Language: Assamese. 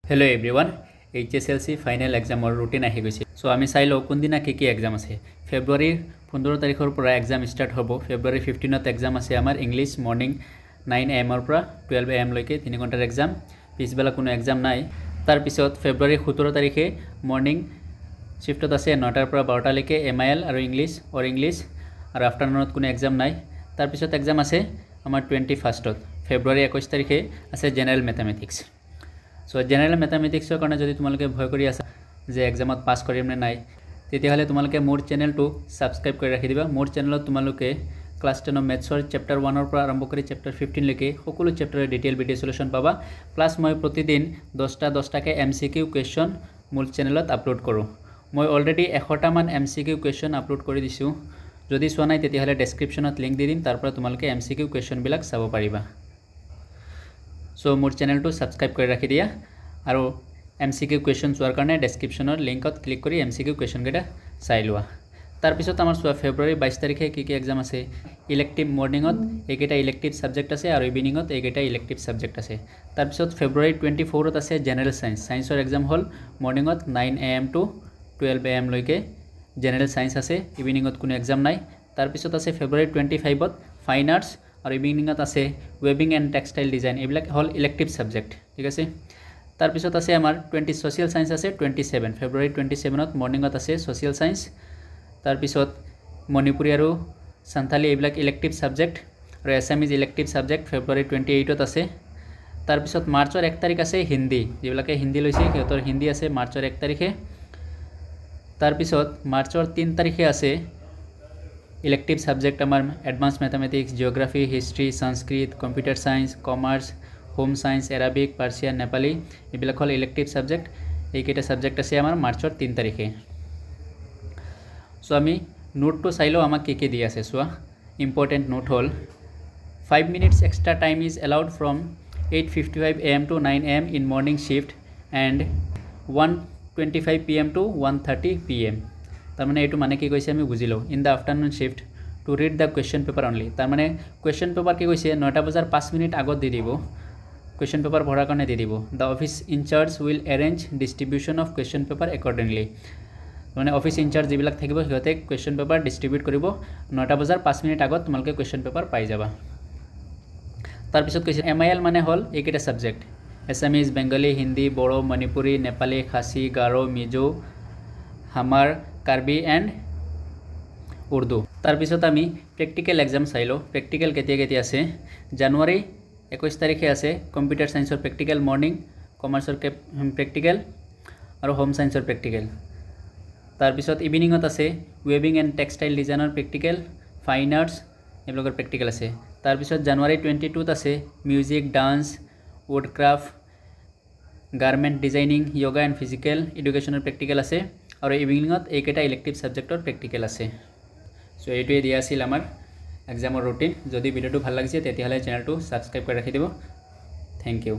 हेलो एवरीवन HSLC फाइनल एग्जाমৰ ৰুটিন আহি গৈছে সো আমি চাই লও কোন দিনা কি এগ্জাম আছে ফেব্ৰুৱাৰী 15 তাৰিখৰ পৰা এগ্জাম ষ্টাৰ্ট হ'ব ফেব্ৰুৱাৰী 15ত এগ্জাম আছে আমাৰ ইংলিশ মৰ্নিং 9 am ৰ পৰা 12 am লৈকে 3 ঘণ্টাৰ এগ্জাম পিছবেলা কোনো এগ্জাম নাই তাৰ পিছত ফেব্ৰুৱাৰী 17 তাৰিখে মৰ্নিং শিফটত আছে 9টাৰ পৰা 12টা লৈকে MIL আৰু ইংলিশ আৰু আফটাৰনুনত কোনো এগ্জাম নাই তাৰ পিছত এগ্জাম আছে আমাৰ 21st ফেব্ৰুৱাৰী 21 তাৰিখে আছে general mathematics So general mathematics কাৰণে যদি তোমালোকে ভয় কৰি আছা যে এক্সামত পাস কৰিম নে নাই তেতিয়াহলে তোমালোকে মোৰ চেনেলটো সাবস্ক্ৰাইব কৰি ৰাখি দিবা মোৰ চেনেলত তোমালোকে ক্লাস 10 মেথছৰ চেপ্টাৰ 1 ৰ পৰা আৰম্ভ কৰি চেপ্টাৰ 15 লৈকে সকলো চেপ্টাৰৰ ডিটেইল ভিডিও সলিউশন পাবা প্লাস মই প্ৰতিদিন 10টাকে MCQ কোৱেশ্চন মোৰ চেনেলত আপলোড কৰো মই অলৰেডি 100টা মান MCQ কোৱেশ্চন আপলোড কৰি দিছো যদি চোৱা নাই তেতিয়াহলে ডেসক্ৰিপচনত লিংক দি দিম তাৰ পৰা তোমালোকে MCQ কোৱেশ্চন বিলাক চাব পাৰিবা So মোৰ চেনেলটো সাবস্ক্ৰাইব কৰি ৰাখি দিয়া আৰু MCQ কোৱেশ্চন চোৱাৰ কাৰণে ডেসক্ৰিপচনৰ লিংকত ক্লিক কৰি MCQ কোৱেশ্চন কেটা চাই লোৱা তাৰ পিছত আমাৰ ফেব্ৰুৱাৰী 22 তাৰিখে কি এক্সাম আছে ইলেক্টিভ মৰ্নিংত এইকেটা ইলেক্টিভ সাবজেক্ট আছে আৰু ইভিনিংত এইকেটা ইলেক্টিভ সাবজেক্ট আছে তাৰ পিছত ফেব্ৰুৱাৰী 24ত আছে জেনাৰেল সায়েন্সৰ এক্সাম হল মৰ্নিংত 9 am to 12 am লৈকে জেনাৰেল সায়েন্স আছে ইভিনিংত কোনো এক্সাম নাই তাৰ পিছত আছে ফেব্ৰুৱাৰী 25ত ফাইন আৰ্টছ আৰু ইভিনিংত আছে ওয়েবিং এন্ড টেক্সটাইল ডিজাইন এইবিলাক হল ইলেক্টিভ সাবজেক্ট ঠিক আছে তাৰ পিছত আছে আমাৰ 20 সোশিয়াল সায়েন্স আছে 27 ফেব্ৰুৱাৰী 27ত মৰ্নিংত আছে সোশিয়াল সায়েন্স তাৰ পিছত মণিপুৰী আৰু সান্থালী এইবিলাক ইলেক্টিভ সাবজেক্ট আৰু এছামিজ ইলেক্টিভ সাবজেক্ট ফেব্ৰুৱাৰী 28ত আছে তাৰ পিছত মাৰ্চৰ 1 তাৰিখ আছে হিন্দী যিবিলাকে হিন্দী লৈছে সিহঁতৰ হিন্দী আছে মাৰ্চৰ 1 তাৰিখে তাৰ পিছত মাৰ্চৰ 3 তাৰিখে আছে ইলেক্টিভ সাবজেক্ট আমাৰ advance mathematics geography history Sanskrit computer science commerce home science Arabic Persian Nepali এইবিলাক হল ইলেক্টিভ সাবজেক্ট এইকেইটা সাবজেক্ট আছে আমাৰ মাৰ্চৰ 3 তাৰিখে সো আমি নোটটো চাইলো আমাক কি দি আছে সোৱা important note hall 5 minutes extra time is allowed from 8:55 am to 9 am in morning shift and 1:25 pm to 1:30 pm তাৰ মানে এটো মানে কি কৈছে আমি বুজিলো in the afternoon shift to read the question paper only তাৰ মানে কোৱেশ্চন পেপাৰ কি কৈছে 9টা বজাৰ 5 মিনিট আগত দি দিব কোৱেশ্চন পেপাৰ ভৰা কাৰণে দি দিব the office incharge will arrange distribution of question paper accordingly মানে অফিস ইনচাৰ্জ যিবিলাক থাকিব হিয়তে কোৱেশ্চন পেপাৰ ডিস্ট্ৰিবিউট কৰিব 9টা বজাৰ 5 মিনিট আগত তোমালোকে কোৱেশ্চন পেপাৰ পাই যাবা তাৰ পিছত কৈছে MIL মানে হল এইকেটা সাবজেক্ট এছামিজ বেঙ্গলী হিন্দী বড়ো মণিপুৰী নেপালী খাসী গাৰো মিজো হামাৰ কাৰ্বি এন্ড উৰ্দু তাৰ পিছত আমি প্ৰ্যাকটিক্যাল এক্সাম চাইলো প্ৰ্যাকটিক্যাল কেতিয়া আছে জানুৱাৰী 21 তাৰিখে আছে কম্পিউটাৰ সায়েন্সৰ প্ৰ্যাকটিক্যাল মৰ্নিং কমাৰ্চৰ প্ৰ্যাকটিক্যাল আৰু হোম সায়েন্সৰ প্ৰ্যাকটিক্যাল তাৰ পিছত ইভিনিংত আছে ওয়েবিং এন্ড টেক্সটাইল ডিজাইনৰ প্ৰ্যাকটিক্যাল ফাইন আৰ্টছ এইবিলাকৰ প্ৰ্যাকটিক্যাল আছে তাৰ পিছত জানুৱাৰী 22ত আছে music dance woodcraft garment designing yoga and physical এডুকেশনৰ প্ৰ্যাকটিক্যাল আছে আৰু ইভিনিংত এইকেটা ইলেক্টিভ সাবজেক্টৰ প্ৰ্যাকটিক্যাল আছে সো এইটোৱে দিয়া আছিল আমাৰ এক্সামৰ ৰুটিন যদি ভিডিওটো ভাল লাগিছে তেতিয়াহলে চেনেলটো সাবস্ক্ৰাইব কৰি ৰাখি দিব থ্যাংক ইউ